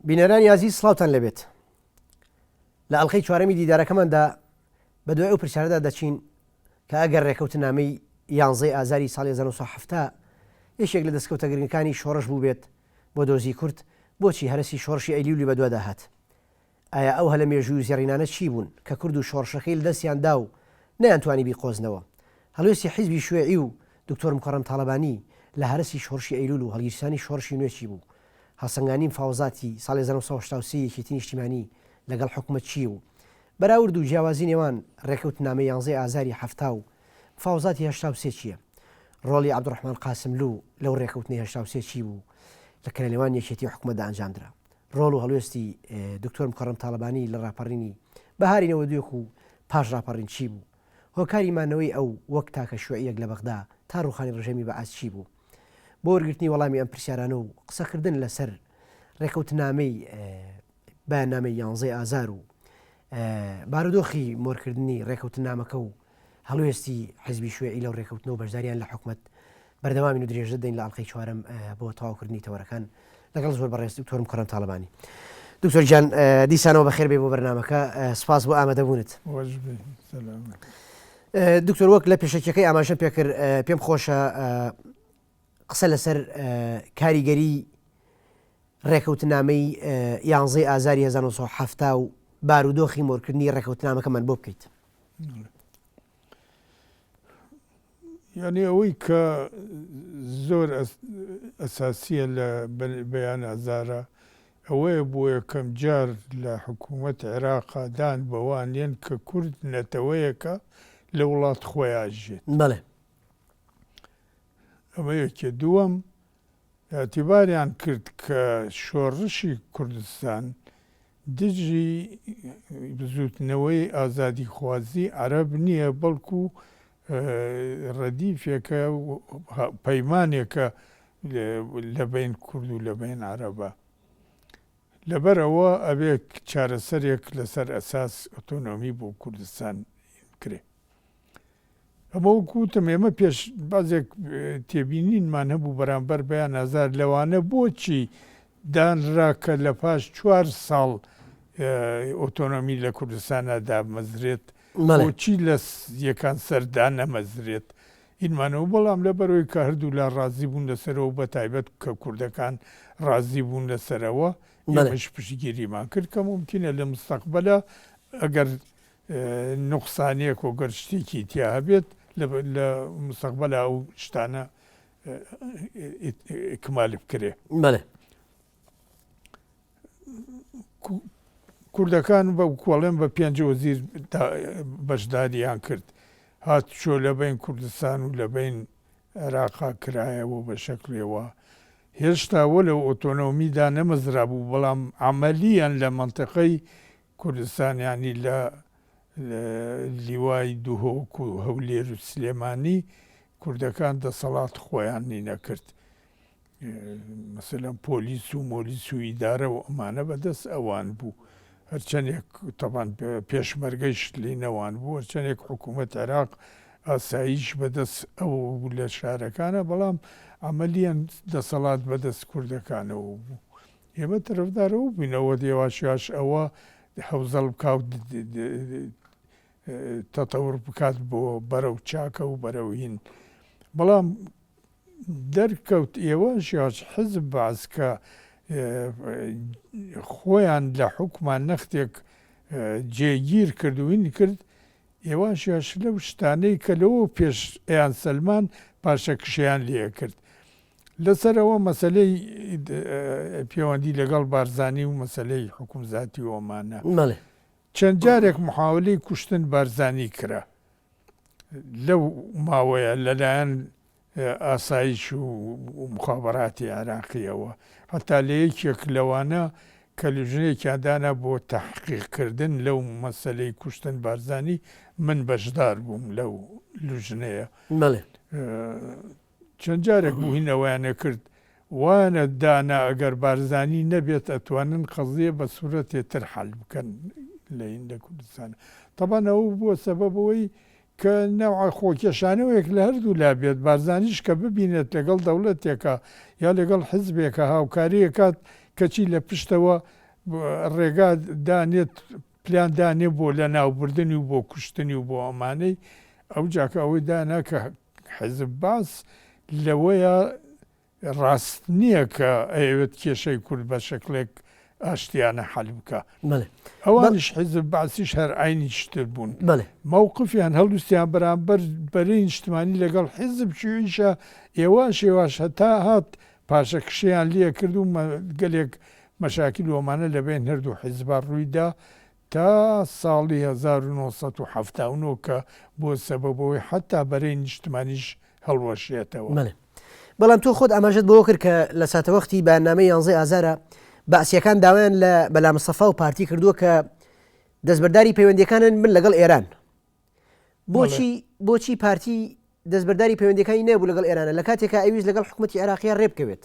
بینەرانی یازی سڵاوتان لەبێت لە ئەڵلقەی چوارەمی دیدارەکەماندا بە دوای ئەو پرسیارەدا دەچین کە ئەگەر ڕێکەوتنامەی 11 ئازاری ساڵی 1970 یەکێک لە دەستکەوتە گرنگەکانی شۆڕش بوو بێت بۆ دۆزی کورد بۆچی هەرسی شۆڕشی ئەیلیولی بەدووە داهات؟ ئایا ئەو هەلە مێژووی زێڕینانە چی بوون کە کورد و شۆڕشەکەی لە دەستیاندا و نەیانتوانی بیقۆزنەوە؟ هەڵوێستی حیزبی شوێعی و دکتۆر مکەڕەم تاڵەبانی لە هەرسی شۆڕشی ئەیلول و هەڵگیرسانی شۆڕشی نوێ بوو؟ هەڵسەنگانی مفاوزاتی ساڵی 1970 یەکێتی نیشتیمانی لەگەڵ حکوومەت چی و بەراورد و جیاوازی نێوان ڕێکەوتنامەی 11 ئازاری هەفتا و مفاوزاتی 83 چییە؟ ڕۆڵی عەبدوڕەحمان قاسملوو لەو ڕێکەوتنەی 83 چی بوو لە کەنێوان یەکێتی حکوومەتدا ئەنجامدرا؟ ڕۆڵ و هەڵوێستی دکتۆر مکەڕەم تاڵەبانی لە ڕاپەڕینی بەهاری 92 و پاش ڕاپەڕین چی بوو؟ هۆکاری مانەوەی ئەو وەک تاکە شوێعیەک لە بەغدا تا ڕووخانی ڕژێمی بەعاز چی بوو؟ بۆ وەرگرتنی وەڵامی ئەم پرسیارانە و قسەکردن لەسەر ڕێکەوتنامەی بەیاننامەی 11 ئازار و بارودۆخی مۆرکردنی ڕێکەوتنامەکە و هەڵوێستی حیزبی شوێعی لەو ڕێکەوتنەوە بەشداریان لە حکوومەت بەردەوامی و درێژە دەین لە ئەڵلقەی چوارەم بۆ تەواوکردنی تەوەرەکان لەگەڵ زۆر بەڕێز دکتۆر مکەڕەم تاڵەبانی. دکتۆر گیان دیسانەوە بەخێر بێ بۆ بەرنامەکە، سپاس بۆ ئامادەبوونت. دکتۆر وەک لە پێشەکیەکەی ئاماژەم پێکرد پێم خۆشە قسە لەسەر کاریگەری ڕێکەوتنامەی 11 ئازاری 1970 و بارودۆخی مۆرکردنی ڕێکەوتنامەکەمان بۆ بکەیت. یعنی ئەوەی کە زۆر ئەساسیە لە بەیان ئازارە ئەوەیە بۆ یەکەم جار لە حکوومەت عێراقا دان بەوانێن کە کورد نەتەوەیەکە لە وڵات خۆیان ژێت. بەڵێ ئەمە یەکێ. دووەم ئەتیباریان کرد کە شۆڕشی کوردستان دژی بزوتنەوەی ئازادی خوازی عەرەب نییە، بەڵکو ڕەدیفێکە پەیمانێکە لە بین کورد و لە بین عەرەبە. لەبەرەوە ئەبێ چارەسەرێک لەسەر ئەساس ئۆتۆنۆمی بۆ کوردستان کرێ. ئەمە وەکوتم ئێمە پێش بازێک تێبینینمان هەبوو بەرامبەر بەیان ئازار لەوانە بۆچی دانراکە لە پاش 4 ساڵ ئۆتۆنۆمی لە کوردستانە دامەزرێت، بۆچی لە یەکان سەردا نەمەزرێت ئینمانەوە، بەڵام لەبەرەوەی کە هەردوو لا ڕازی بوون لەسەرەوە بە تایبەت کە کوردەکان ڕازی بوون لەسەرەوە ئێمەش پشتگیریمان کرد کە ممکنە لە مستەقبەلە ئەگەر نوقسانەیەک و گەر شتێکی تیا هەبێت لە مستەقبەلە ئەو شتانە ئیکمالی بکرێ. کوردەکان بە کوڵێن بە 5 وەزیر بەشداریان کرد، هات چۆ لە بین کوردستان و لە بین عێراقا کرایەوە بە شەکلێەوە. هێشتاوە لە ئۆتۆنۆمیدا نەمەزرا بوو، بەڵام عەمەلیان لە مەنتیقەی کوردستان ینی لە لیوای دووهۆک و هەولێر و سلێمانی کوردەکان دەسەڵات خۆیان نینەکرد. مەسەلەن پۆلیس و مۆلیس و ئیدارە و ئەمانە بەدەست ئەوان بوو، هەرچەندێک تەبان پێشمەرگەیش لێ نەوان بوو، هەرچەندێک حکوومەت عێراق ئاساییش بەدەست ئەو لە شارەکانە، بەڵام ئەمەلیان دەسەڵات بەدەست کوردەکانەوە بوو. ئێمە تەرەفدارەوە بووینەوە دێواشیاش ئەوە هەوزەڵ بکات تەتەور بکات بۆ بەرەو چاکە و بەرەو هین، بەڵام دەرکەوت ئێوەشیاش حزب باز کە خۆیان لە حکومان نەختێک جێگیر کردوین کرد، ئێوەشیاش لەو شتانەی کە لەوە پێش ئەیان سەلمان پاشە کشیان لێ کرد. لەسەرەوە مەسەلەی پەیوەندی لەگەڵ بارزانی و مەسەلەی حکومزاتی و ئەمانە چەند جارێک محاولەی کوشتن بارزانی کرا لەو ماوەیە لەلایەن ئاسایش و مخابەراتی عێراقیەوە، هەتا لە یەکێک لەوانە کە لژنەیەکیاندانە بۆ تەحقیقکردن لەو مەسەلەی کوشتن بارزانی من بەشدار بووم لەو لژنەیە. چەند جارێک بووینەوەیانە کرد وانە دانا ئەگەر بارزانی نەبێت ئەتوانن قەزیە بە سوورەتێتر حەل بکەن لە هێندە کوردستانە. تەبەن ئەوە بووە سەبەبەوەی کە نەوعە خۆکێشانەوەیەک لە هەردوو لا بێت، بارزانیش کە ببینێت لەگەڵ دەوڵەتێکە یا لەگەڵ حزبێکە هاوکاریەکات کەچی لە پشتەوە ڕێگا دانێت پلیان دانێ بۆ لە ناوبردننی و بۆ کوشتنی و بۆ ئەمانەی ئەو جاکە ئەوەی دانا کە حیزب باس لەوەیە ڕاست نییە کە ئەوێت کێشەی کورد بە شکلێک ئاشتیانە حەل بکە ئەوانش حیزب باسیش هەر ئاینی شتر بوون مووقفیان هەڵوستیان بەرامبەر بەرەی نیشتمانی لەگەڵ حیزب چویشە ئێوەش هەتا هات پاشەکشیان لێ کرد و گەلێک مەشاکل وەمانە لەبێن هەردوو حیزبا ڕوویدا تا ساڵی 1970 کە بۆ سەبەبەوەی حتا بەرەی نیشتمانیش هەڵوەشێتەوە. بەڵام تۆ خۆت ئاماژەت بۆ کرد کە لە ساتەوەختی بەنامەی 11 ئازارە بەعسیەکان داوایان لە بەلا مستەفا و پارتی کردووە کە دەستبەرداری پەیوەندیەکانن من لەگەڵ ئێران. بۆچی پارتی دەستبەرداری پەیوەندیەکانی نەبوو لەگەڵ ئێرانە لە کاتێکە ئەویش لەگەڵ حکوومەتی عێراقیە ڕێ بکەوێت؟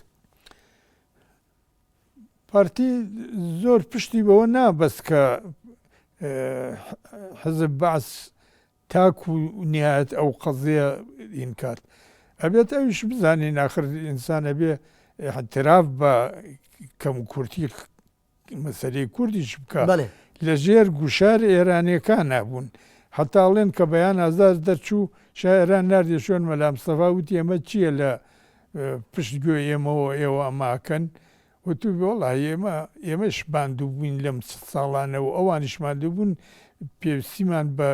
پارتی زۆر پشتی بەوە نابەست کە حزب باس تاکو نهایەت ئەو قەزەیە ئینکار ئەبێت ئەویش بزانین ئاخر ئینسانە بێ احتراف بە کەم و کورتی مەسەلەی کوردیش بکە لەژێر گوشار ئێرانیەکان نابوون هەتاڵێن کە بەیان ئازار دەرچوو شایێران ناردێ شوێن مەلا مستەفا وتی ئەمە چییە لە پشتگوێ ئێمەوە ئێوە ئەماکەن وتو وەڵی ئێمەش باندوو بووین لەم ساڵانەوە ئەوانیش ماندوو بوون پێویستیمان بە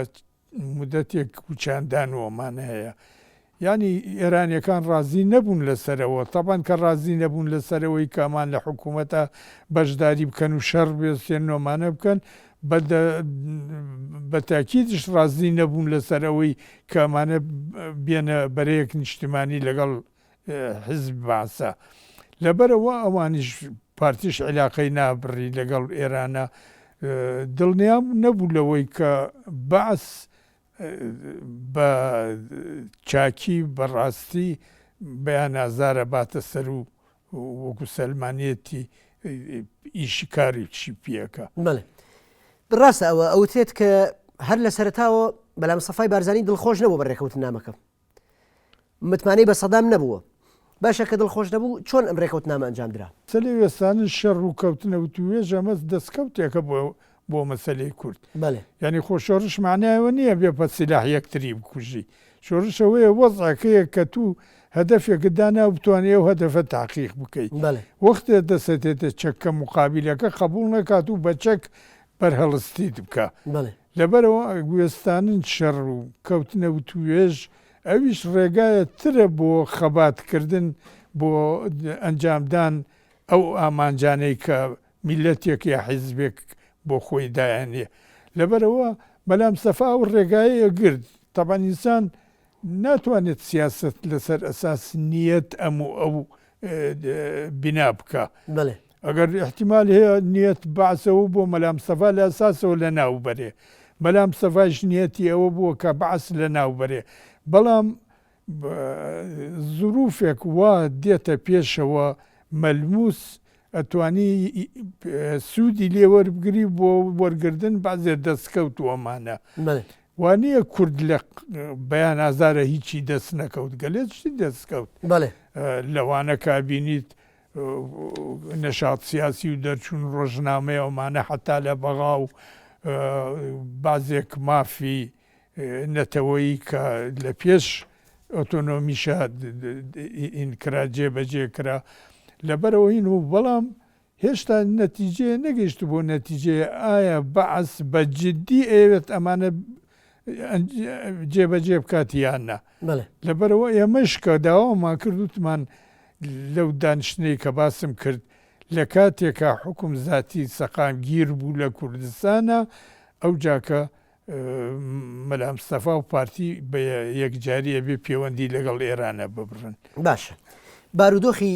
مدەتێک کوچاندان وەمانە هەیە ینی ئێرانیەکان ڕازی نەبوون لەسەرەوە تاپان کە ڕازی نەبوون لەسەرەوەی کامان لە حکوومەتە بەشداری بکەن و شەڕ بێستێن نۆمانە بکەن بە تاکیدش ڕازی نەبوون لەسەرەوەی کامانە بێنە بەرەیەک نیشتمانی لەگەڵ حزب باسە لەبەرەوە ئەوانیش پارتیش عیلاقەی نابڕی لەگەڵ ئێرانە دڵنیام نەبوو لەوەی کە باس بە چاکی بەڕاستی بەیان ئازارە باتە سەر و وەکو سەلمانیەتی ئیشی کاری چی پێەکە. ڕاستە ئەوە ئەوتێت کە هەر لە سەرتاوە بەلا مستەفای بارزانی دڵخۆش نەبوو بە ڕێکەوتن نامەکە متمانەی بە سەدام نەبووە باشە کە دڵخۆش نەبوو چۆن ئەم ڕێکەوت نامە ئەنجام درا سەلی وێستانن شەڕ و کەوتنە و توێژ ئەمە دەستکەوتێکە بۆ مەسەلەی کورد ینی خۆ شۆڕش معنایەوە نییە بێ بە سیلاح یەکتری بکوژی شۆڕشەوەیە وەزعەکەیە کە تو هەدەفێکت دانا و بتوانێ و هەدەفە تاقیق بکەیت وەختێ دەسەتێتە چەککە مقابلەکە قبول نەکات و بە چەک بەرهەڵستیت بکە لەبەرەوە گوێستانن شەڕ و کەوتنە و توێژ ئەویش ڕێگایە ترە بۆ خەباتکردن بۆ ئەنجامدان ئەو ئامانجانەی کە میلەتێک یا حیزبێک بۆ خۆی دایانێ لەبەرەوە بەلا مستەفا و ڕێگایە گرت تەبان ئینسان ناتوانێت سیاست لەسەر ئەساس نیەت ئەو بنا بکە ئەگەر احتیمال هەیە نیەت بەعسەوە بۆ مەلا مستەفا لە ئەساسەوە لە ناوبەرێ بەلا مستەفاش نیەتی ئەوە بووە کە بەعس لە ناوبەرێ بەڵام زروفێک وا دێتە پێشەوە مەلموس ئەتوانی سوودی لێ وەربگری بۆ وەرگردن بازێ دەستکەوت وەمانە وانییە کورد لە بەیان ئازارە هیچی دەست نەکەوت گەلێت شتی دەستکەوت لەوانە کابینیت نەشات سیاسی و دەرچوون ڕۆژنامەیە ئەومانە حتا لە بەغا و بازێک مافی نەتەوەی کە لە پێش ئۆتۆنۆمیشە ئینکرا جێبەجێکرا لەبەرەوە هین و بەڵام هێشتا نەتیجێ نەگەیشت بۆ نەتیجێ ئایا بەعس بە جددی ئەوێت ئەمانە جێبەجێ بکاتیاننا لەبەرەوە ئێمەش کە داوامان کردوتمان لەو دانیشتەی کە باسم کرد لە کاتێکە حکوم زاتی سەقام گیر بوو لە کوردستانە ئەو جاکە مەلا مستەفا و پارتی بە یەکجاریە بێ پەیوەندی لەگەڵ ئێرانە ببڕن. باشە بارودۆخی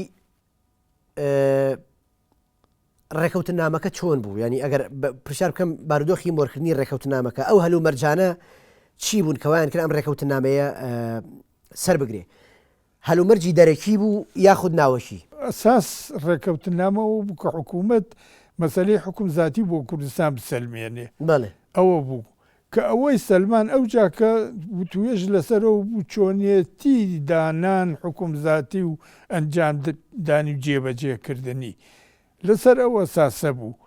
ڕێکەوتن نامەکە چۆن بوو ینی ئەگەر پرسیار بکەم بارودۆخی مۆرکردنی ڕێکەوتن نامەکە ئەو هەلو مەرجانە چی بوون کەوایان کرد ئەم ڕێکەوتن نامەیە سەر بگرێ هەلومەرجی دەرەکی بوو یاخود ناوەشی ئەساس ڕێکەوتن نامەوە بوو کە حکوومەت مەسەلەی حکوم زاتی بۆ کوردستان بسەلمێنێ ئەوە بوو کە ئەوەی سەلمان ئەو جاکە توێژ لەسەرەوە بوو چۆنیەتی دانان حکوم زاتی و ئەنجام دانی و جێبەجێکردنی لەسەر ئەو ئەساسە بوو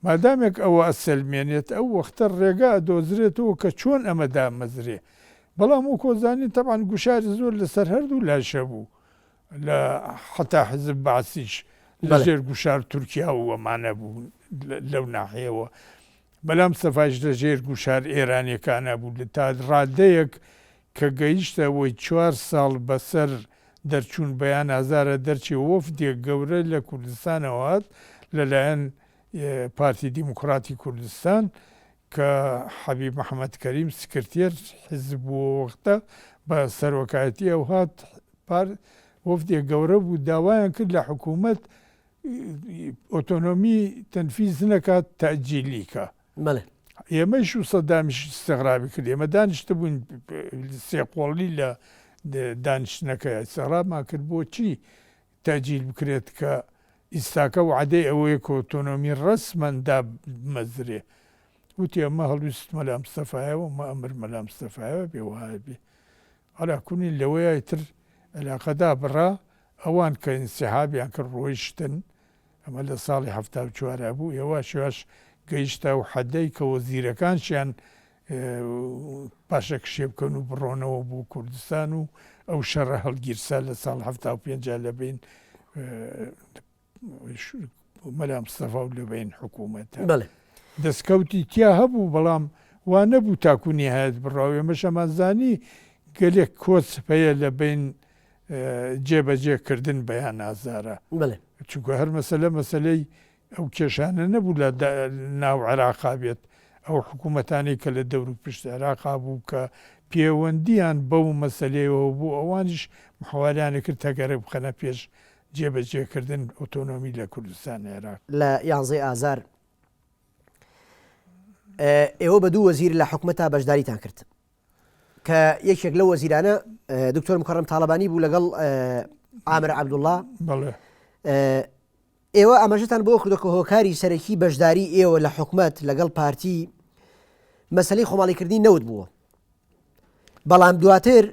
مادامێک ئەوە ئەسەلمێنێت ئەو وەختە ڕێگا دۆزرێتەوە کە چۆن ئەمە دامەزرێ بەڵام و کۆزانی تەبان گوشاری زۆر لەسەر هەردوو لاشە بوو لە حتا حزب باسیش لەژێر گوشار تورکیا و ئەمانە بوو لەو ناحەیەوە بەلام سەفاش لەژێر گوشار ئێرانیەکانە بوو لە تا ڕادەیەک کە گەیشتەوەی 4 ساڵ بەسەر دەرچوون بەیان ئازارە دەرچی وەفدێک گەورە لە کوردستانەوە هات لەلایەن پارتی دیموکراتی کوردستان کە حەبیب محەممەد کەریم سکرتێر حزب وەختە بە سەرۆکایەتی ئەو هات وەفدێک گەورە بوو داوایان کرد لە حکوومەت ئۆتۆنۆمی تەنفیز نەکات تەجیلیکە ئێمەش و سەدامیش استغرابی کرد ئێمە دانیشتە بووین سێقۆڵی لە دانیشتنەکە سەغرابمان کرد بۆچی تەجیل بکرێت کە ئیستاکە وعدەی ئەوەیە کە ئۆتۆنۆمی ڕەسمەندا مەزرێ وتی ئەمە هەڵویست مەلا مستەفایەوە مە ئەمر مەلا مستەفایەوە بێ وایە بێ ئەلاکوونی لەوەیە تر علاقەدا بڕا ئەوان کە ئینسیحابیان کرد ڕۆیشتن ئەمە لە ساڵی 74 بوو ئێوە شێواش گەیشتە و حەدەی کە وەزیرەکانشیان پاشە کشێ بکەن و بڕۆنەوە بوو کوردستان و ئەو شەڕە هەڵگیرسا لە ساڵ 75 لەبین مەلا مستەفا و لەبین حکوومەتە دەستکەوتی تیا هەبوو بەڵام وا نەبوو تاکوونی هەیەت بڕاوێ مەشەمانزانی گەلێک کۆچ هەیە لە بین جێبەجێکردن بەیان ئازارە چونکە هەر مەسەلەی ئەو کێشانە نەبوو لە ناو عێراقا بێت ئەو حکوومەتانی کە لە دەور و پشت عێراقا بوو کە پەیوەندیان بەو مەسەلەیەوە بوو ئەوانیش محوالیانە کرد تەگەرە بخەنە پێش جێبەجێکردن ئۆتۆنۆمی لە کوردستان عێراق لە 11 ئازار ئێوە بە دوو وەزیر لە حکوومەتە بەشداریتان کرد کە یەکێک لە وەزیرانە دکتۆر مکەڕەم تاڵەبانی بوو لەگەڵ عامر عەبدوڵڵا ئێوە ئاماژەتان بۆ کردو کە هۆکاری سەرەکی بەشداری ئێوە لە حکوومەت لەگەڵ پارتی مەسەلەی خۆماڵیکردنی نەوت بووە بەڵام دواتر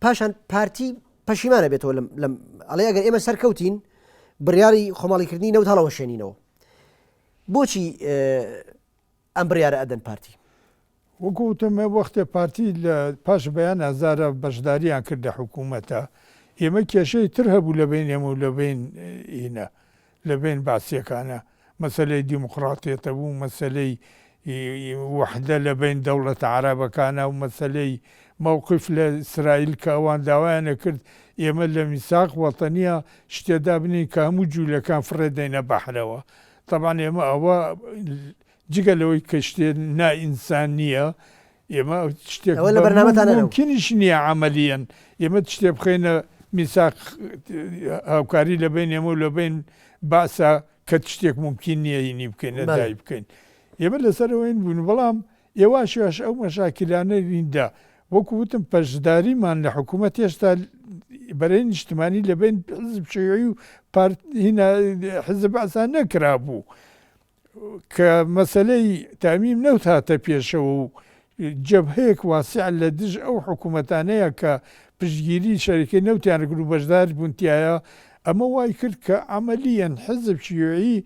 پاشان پارتی پەشیمانە بێتەوە ئەڵێ ئەگەر ئێمە سەرکەوتین بڕیاری خۆماڵیکردنی نەوت هەڵەوە شێنینەوە بۆچی ئەم بڕیارە ئەدەن پارتی وەکوتم وەختێ پارتی لە پاش بەیان ئازارە بەشداریان کرد لە حکوومەتە ئێمە کێشەی تر هەبوو لە بین ئێمە و لە بین ئینە لە بین باسیەکانە مەسەلەی دیموکراتێتە بوو مەسەلەی وحدە لە بین دەوڵەتە عەرەبەکانە و مەسەلەی مووقف لە ئیسرائیل کە ئەوان داوایانە کرد ئێمە لە میساق وەتەنیە شتێدا بنین کە هەموو جوولەکان فڕێدەینە بەحرەوە طبعاً ئێمە ئەوە جگە لەوەی کە شتێ نائینسان نییە ئێمە شتێک ممکنیش نییە عەمەلیەن ئێمە شتێ بخەینە میساق هاوکاری لە بین ئێمە و لە بین باسە کە شتێک ممکن نییە هینی بکەینە دای بکەین ئێمە لەسەرەوەین بوون بەڵام ئێواشیاش ئەو مەشاکلانە ریندا وەکو وتم پەشداریمان لە حکوومەت هێشتا بەرەی نیشتمانی لە بین حزب شیوعی و حزب باسان نەکرا بوو کە مەسەلەی تامیم نەوت هاتە پێشەوە و جەبهەیەک واسع لە دژ ئەو حکوومەتانەیە کە پشتگیری شەریکەی نەوتیان ڕگرت و بەشدار بوونتیایە ئەمە وای کرد کە عەمەلیەن حزب شیوعی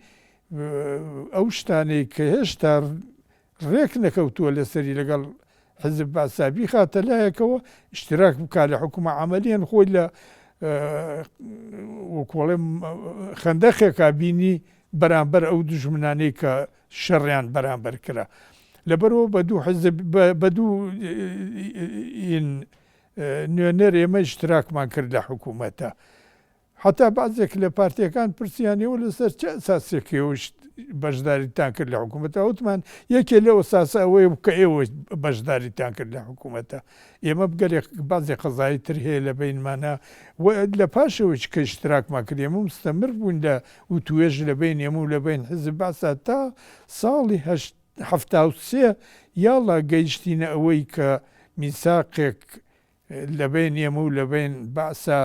ئەو شتانەی کە هێشتا ڕێک نەکەوتووە لەسەری لەگەڵ حزب باسابی خاتە لایەکەوە اشتراک بکات لە حکوومە عەمەلیەن خۆی لە وەکوڵێم خەندەقێکا بینی بەرامبەر ئەو دوژمنانەی کە شەڕیان بەرامبەر کرا لەبەرەوە بە دوو نوێنەر ئێمە اشتراکمان کرد لە حکوومەتە حتا بازێک لە پارتیەکان پرسیانەوە لەسەر چه ئەساسێکەوە بەشداریتان کرد لە حکوومەتە وتمان یەکێ لەو ئەساسە ئەوەیە کە ئێوە بەشداریتان کرد لە حکوومەتە ئێمە بگەلێک بازێک قەزایی تر هەیە لە بینمانە لە پاشەوەی کە اشتراکمان کرد ئێمە مستەمر بوون لە وتوێژ لە بین ئێمە و لە بین حزب باسە تا ساڵی 1970 یاڵا گەیشتینە ئەوەی کە میساقێک لە بین ئێمە و لە بین باسە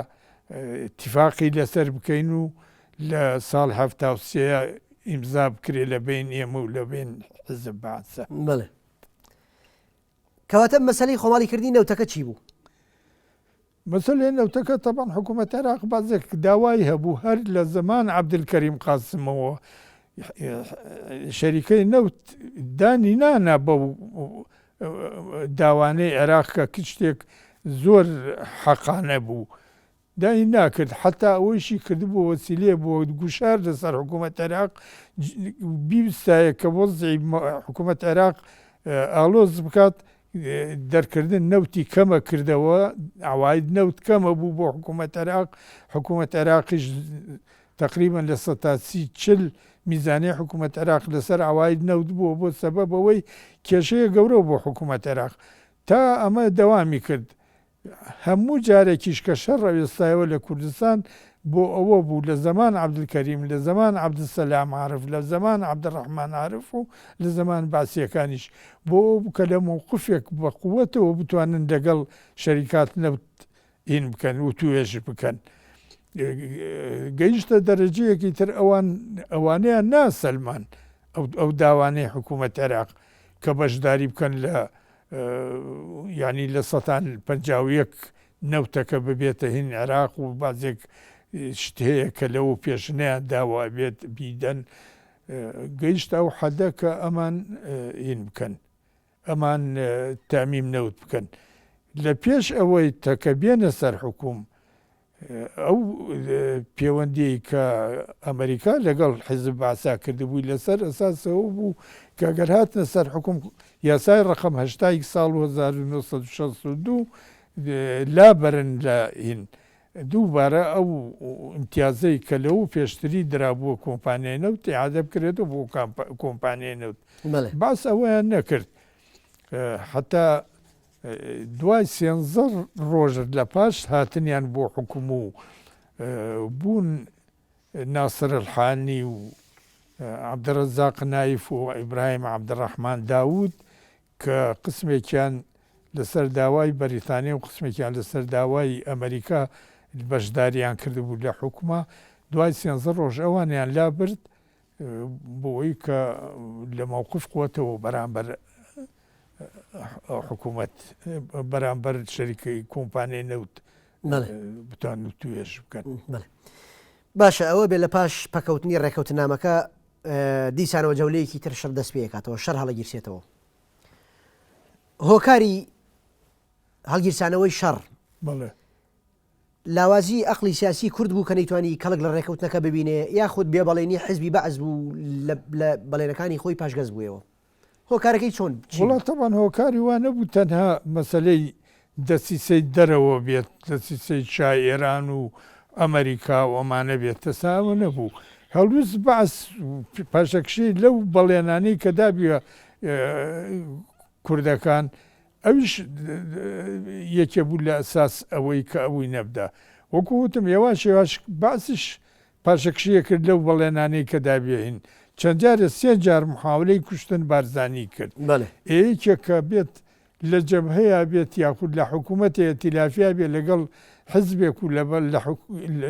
اتفاقی لەسەر بکەین و لە ساڵ 1970 ئیمزا بکرێ لە بین ئێمە و لە بین حزب باسە بەڵێ کەواتە مەسەلەی خۆماڵیکردنی نەوتەکە چی بوو؟ مەسەلەی نەوتەکە تەبەن حکوومەت عێراق بازێک داوای هەبوو هەر لە زەمان عەبدولکەریم قاسمەوە شەریکەی نەوت دانی نانا بەو داوانەی عێراق کە شتێک زۆر حەقانە بوو دانی ناکرد حتا ئەوەیشی کردبوو وەسیلێ بۆ گوشار لەسەر حکوومەت عێراق بیستایە کە وەزعی حکوومەت عێراق ئالۆز بکات دەرکردن نەوتی کەمە کردەوە ئاواید نەوت کەمە بوو بۆ حکوومەت عێراق حکوومەت عێراقیش تقریبا لە 40 میزانەی حکوومەت عێراق لەسەر ئاواید نەوت بووە بۆ سەبەبەوەی کێشەیە گەورە بۆ حکوومەت عێراق تا ئەمە دەوامی کرد هەموو جارێکیش کە شەڕ ڕەوێستایەوە لە کوردستان بۆ ئەوە بوو لە زەمان عەبدولکەریم لە زەمان عەبدولسەلام عارف لە زەمان عەبدوڕەحمان عارف و لە زەمان باسیەکانیش بۆ کە لە مووقفێک بە قووەتەوە بتوانن لەگەڵ شەریکات نەوت هین بکەن و توێژ بکەن گەیشتە دەرەجەیەکی تر ئەوانەیە ناسەلمان ئەو داوانەی حکوومەت عێراق کە بەشداری بکەن لە ینی لە 151 نەوتەکە ببێتە هین عێراق و بازێک شت هەیە کە لەو پێشنەیان داوا بێت بیدەن گەیشتە ئەو حەدە کە ئەمان هین بکەن ئەمان تامیم نەوت بکەن لە پێش ئەوەی تەکە بێنە سەر حکووم ئەو پەیوەندی کە ئەمریکا لەگەڵ حیزب باسا کردبووی لەسەر ئەساسەوە بوو کە گەر هاتنە سەر حکوم یاسای ڕقم 8 ساڵ 1962 لابەرن لە هین دووبارە ئەو ئیمتیازەی کە لەو پێشتری درابووە کۆمپانیای نەوت ئیعادە بکرێتەوە بۆ کۆمپانیای نەوت باس ئەوەیان نەکرد حتا دوای 13 ڕۆژت لە پاش هاتنیان بۆ حکوم و بوون ناسر الحانی و عەبدوڕەزاق نایف و ئیبراهیم عەبدوڕەحمان داوود کە قسمێکیان لەسەر داوای بەریتانیا و قسمێکیان لەسەر داوای ئەمریکا بەشداریان کردبوو لە حکومە دوای 13 ڕۆژ ئەوانیان لا برد بۆی کە لە مووقف قوتەوە بەرامبەر حکوومەت بەرامبەر شەریکەی کۆمپانیای نەوت بتوان و توێژ بکەن باشە ئەوە بێ لە پاش پەکەوتنی ڕێکەوتنامەکە دیسانەوە جەولەیەکی تر شەر دەست پێکاتەوە شەر هەڵەگیرسێتەوە هۆکاری هەڵگیرسانەوەی شەڕ لاوازی ئەقلی سیاسی کورد بوو کە نەیتوانی کەڵک لە ڕێکەوتنەکە ببینێ یاخود بێ بەڵێنی حیزبی بەعز بوو لە بەڵێنەکانی خۆی پاشگەز بوویەوە هۆکارەکەی چۆن وڵات تەمان هۆکاری وانە بوو تەنها مەسلەی دەسیسەی دەرەوە بێت دەسیسەی چای ئێران و ئەمریکا و ئەمانە بێت تەساوە نەبوو هەڵویست بەعس پاشەکشی لەو بەڵێنانەی کە دابیە کوردەکان ئەویش یەکێ بوو لە ئەساس ئەوەی کە ئەوی نەبدا وەکو وتم ێواش باسیش پاشەکشیە کرد لەو بەڵێنانەی کە دابێهین چەند جارە 3 جار محاولەی کوشتن بارزانی کرد ئەیەکێ کە بێت لە جەبهەیە بێت یاخود لە حکوومەتە ئەتیلافیا بێت لەگەڵ حزبێک و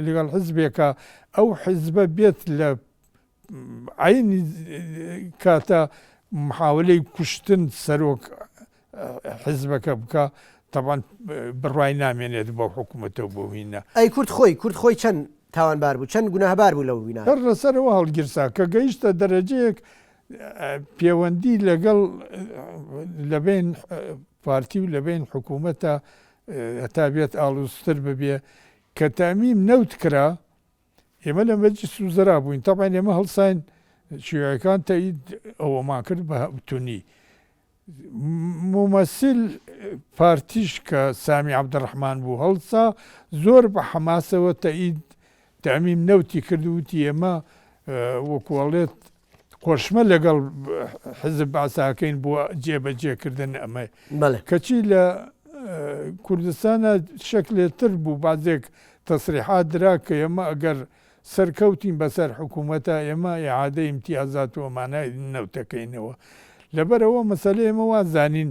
لەگەڵ حزبێکە ئەو حزبە بێت لە عینی کاتە محاولەی کوشتن سەرۆک حزبەکە بکە تەبان بڕوای نامێنێت بۆ حکوومەتەوە بۆ هینە ئەی کورد خۆی چەند تاوانبار بوو چەند گوناهبار بوو لەو وینا هەر لەسەرەوە هەڵگیرسا کە گەیشتە دەرەجەیەک پەیوەندی لەگەڵ لەبین پارتی و لەبین حکوومەتە هەتا بێت ئاڵوستر ببێ کە تامیم نەوت کرا ئێمە لە مەجلیس وزەرا بووین تەبعەن ئێمە هەڵساین شیوعەکان تەئید ئەوەمان کرد بە هەبتونی ممثل پارتیش کە سامی عەبدوڕەحمان بوو هەڵسا زۆر بە حەماسەوە تەئید تامیم نەوتی کردووتی ئێمە وەکوڵێت خۆشمە لەگەڵ حزب باساکەین بۆ جێبەجێکردن ئەمە کەچی لە کوردستانە شەکلێتر بوو بازێک تەسریحات درا کە ئێمە ئەگەر سەرکەوتین بەسەر حکوومەتە ئێمە ئیعادەی ئیمتیازات و ئەمانای نەوتەکەینەوە لەبەرەوە مەسەلەی ئێمە وازانین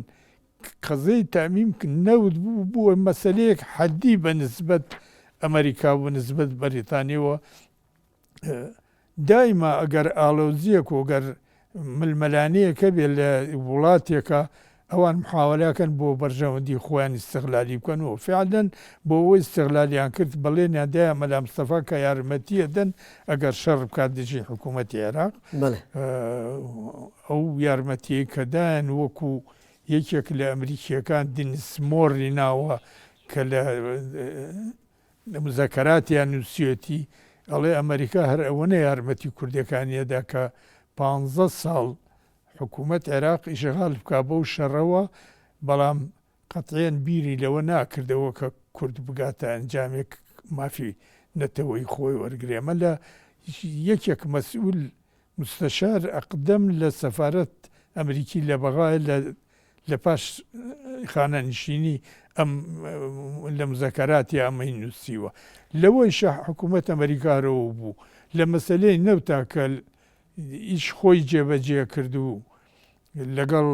قەزەی تامیم نەوت بووە مەسەلەیەک حەدی بە نسبەت ئەمریکا و نسبەت بەریتانیەوە دایما ئەگەر ئاڵۆزیەک و گەر ملمەلانەیەکە بێت لە وڵاتێکە ئەوان محاوەلاکەن بۆ بەرژەوەندی خۆیان استیغلالی بکەنەوە فعلەن بۆ ئەوەی استیغلالیان کرد بەڵێنیان دایە مەلا مستەفا کە یارمەتیە دەن ئەگەر شەڕ بکات دژی حکوومەتی عێراق ئەو یارمەتیە کە دایان وەکو یەکێک لە ئەمریکیەکان دینس مۆڕی ناوە کە لە مزەکەراتیان نووسێتی ئەڵێ ئەمریکا هەر ئەوەنە یارمەتی کوردەکانیەدا کە 15 ساڵ حکوومەت عێراق ئیشغال بکا بەو شەڕەوە بەڵام قەتعیان بیری لەوە ناکردەوە کە کورد بگاتە ئەنجامێک مافی نەتەوەی خۆی وەرگێمە لە یەکێک مەسئول مستەشار ئەقدەم لە سەفارەت ئەمریکی لە بەغای لە پاش خانەنشینی ئەم لە مزەکەراتی ئەمەی نووسیوە لەوەی حکوومەت ئەمریکارەوە بوو لە مەسەلەی نەوتا کە ئیش خۆی جێبەجێ کرد و لەگەڵ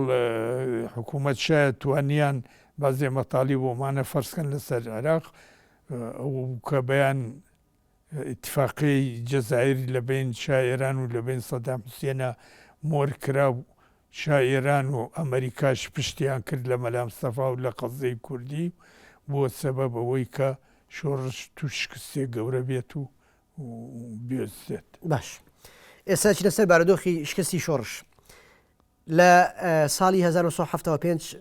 حکوومەت شاید توانیان بازێ مەتاڵی بۆمانە فەرزکەن لەسەر عێراق ئەو کە بەیان اتفاقی جەزایری لە بین شای ئێران و لە بین سەدام حوسێنە مۆر کرا و شای ئێران و ئەمریکاش پشتیان کرد لە مەلا مستەفا و لە قەزەی کوردی بۆ سەبەب ئەوەی کە شۆڕش توش شکستێ گەورە بێت و بێزێت. باش ئێستاچی لەسەر بارودۆخی شکستی شۆڕش لە ساڵی 1975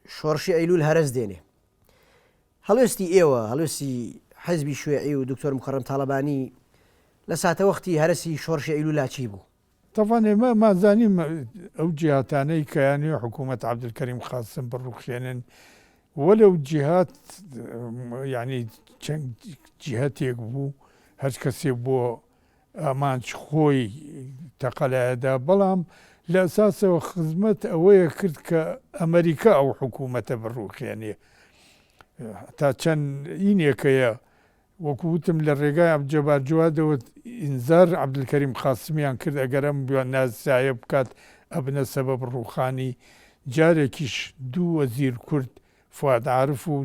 شۆڕشی ئەیلول هەرز دێنێ هەڵوێستی ئێوە هەڵوێستی حەزبی شوێعی و دکتۆر مکەڕەم تاڵەبانی لە ساتە وەختی هەرسی شۆڕشی ئەیلولا چی بوو؟ طبعاً ئێمە مازانیم ئەو جیهاتانەی کە یانوێ حکوومەت عەبدولکەریم قاسم بڕووخێنن وەلەو جیهات یعنی چەند جیهەتێک بوو هەر کەسێک بۆ ئامانج خۆی تەقەلایەدا بەڵام لە ئەساسەوە خزمەت ئەوەیە کرد کە ئەمریکا ئەو حکوومەتە بڕووخێنێ تا چەند ئینێکەیە وەکووتم لە ڕێگای عەبدجەبار جوادەوە ئینزار عەبدولکەریم قاسمیان کرد ئەگەر ئەم نازایە بکات ئەبنە سەبەب ڕووخانی جارێکیش دوو وەزیر کورد فواد عارف و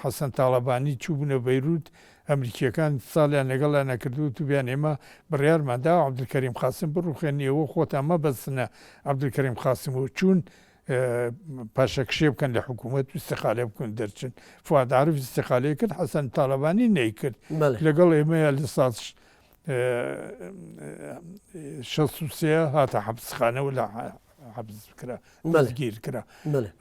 حەسەن تاڵەبانی چوبوونە بەیروت ئەمریکیەکان ساڵیان لەگەڵیان نەکردووت و بیان ئێمە بڕیارماندا عەبدولکەریم قاسم بڕووخێنیەوە خۆتان مەبەستنە عەبدولکەریم قاسم و چوون پاشەکشێ بکەن لە حکوومەت و استیقالە بکەن دەرچن فواد عارف استیقالەیە کرد حەسەن تاڵەبانی نەیکرد لەگەڵ ئێمەیە لە ساڵ 63 هاتە حەبسخانەوە لە حەبس کرا دەستگیر کرا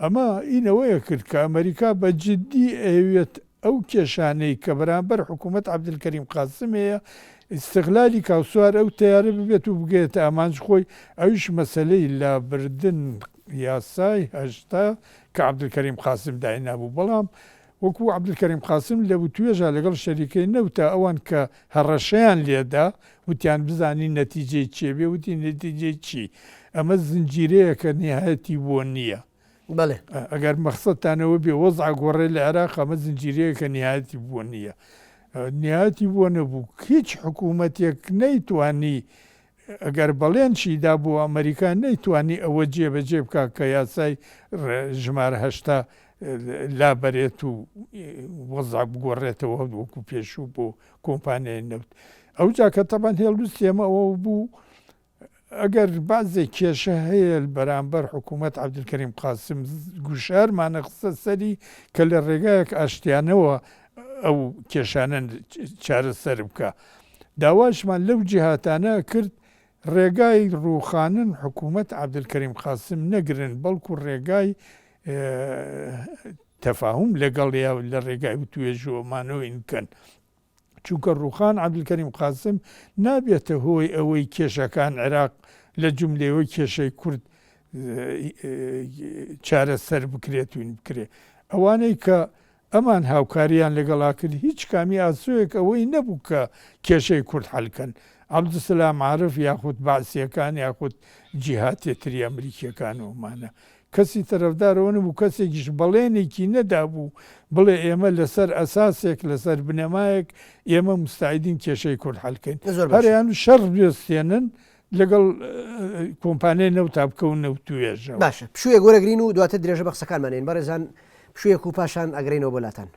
ئەمە ئینەوەیە کرد کە ئەمریکا بە جددی ئەوێت ئەو کێشانەی کە بەرامبەر حکوومەت عەبدولکەریم قاسمەیە استیغلالی کاوسوار ئەو تیارە ببێت و بگێتە ئامانج خۆی ئەویش مەسەلەی لابردن یاسای هەشتا کە عەبدولکەریم قاسم داینابوو بەڵام وەکو عەبدولکەریم قاسم لە توێژە لەگەڵ شەریکەی نەوتە ئەوان کە هەڕەشەیان لێدا وتیان بزانی نەتیجەی چێ بێ وتی نەتیجەی چی ئەمە زنجیرەیە کە نهایەتی بۆ نییە ئەگەر مەقسەدتانەوە بێ وەزع گۆڕێ لە عێراق ئەمە زنجیرەیە کە نهایەتی بۆ نییە نهایەتی بۆ نەبوو هیچ حکوومەتێک نەیتوانی ئەگەر بەڵێنشیدا بۆ ئەمریکا نەیتوانی ئەوە جێبەجێ بکە کە یاسای ژمارە هەشتا لابەرێت و وەزع بگۆڕێتەوە وەکو پێشوو بۆ کۆمپانیای نەوت ئەو جا کە تەبەن هێڵووستی ئەمە ئەوە بوو ئەگەر بازێک کێشە هەیە بەرامبەر حکوومەت عەبدولکەریم قاسم گوشارمانە قسە سەری کە لە ڕێگایەک ئاشتیانەوە ئەو کێشانە چارەسەر بکە داواشمان لەو جیهاتانە کرد ڕێگای ڕووخانن حکوومەت عەبدولکەریم قاسم نەگرن بەڵکو ڕێگای تەفاهم لەگەڵیا لە ڕێگای توێژۆمانەوەی بکەن چونکە ڕووخان عەبدولکەریم قاسم نابێتە هۆی ئەوەی کێشەکان عێراق لە جوملەوەی کێشەی کورد چارەسەر بکرێت و بکرێت ئەوانەی کە ئەمان هاوکاریان لەگەڵا کرد هیچ کامی ئاسوویەک ئەوەی نەبوو کە کێشەی کورد حەلکەن عەبدولسەلام عارف یاخود بەعسیەکان یاخود جیهاتێتری ئەمریکیەکان ومانە کەسی تەرەفدارەوە نەبوو کەسێکیش بەڵێنێکی نەدابوو بڵێ ئێمە لەسەر ئەساسێک لەسەر بنەمایەک ئێمە مستعیدین کێشەی کورد حەلکەین هەریان شەڕ بێستێنن لەگەڵ کۆمپانیای نەوتا بکەون نەوتوێژە باشە پشوویە گۆرەگرین و دواتر درێژە بە قسەکانمانێن بەڕێزان پشوویەک و پاشان ئەگەڕێنەوە بۆلاتان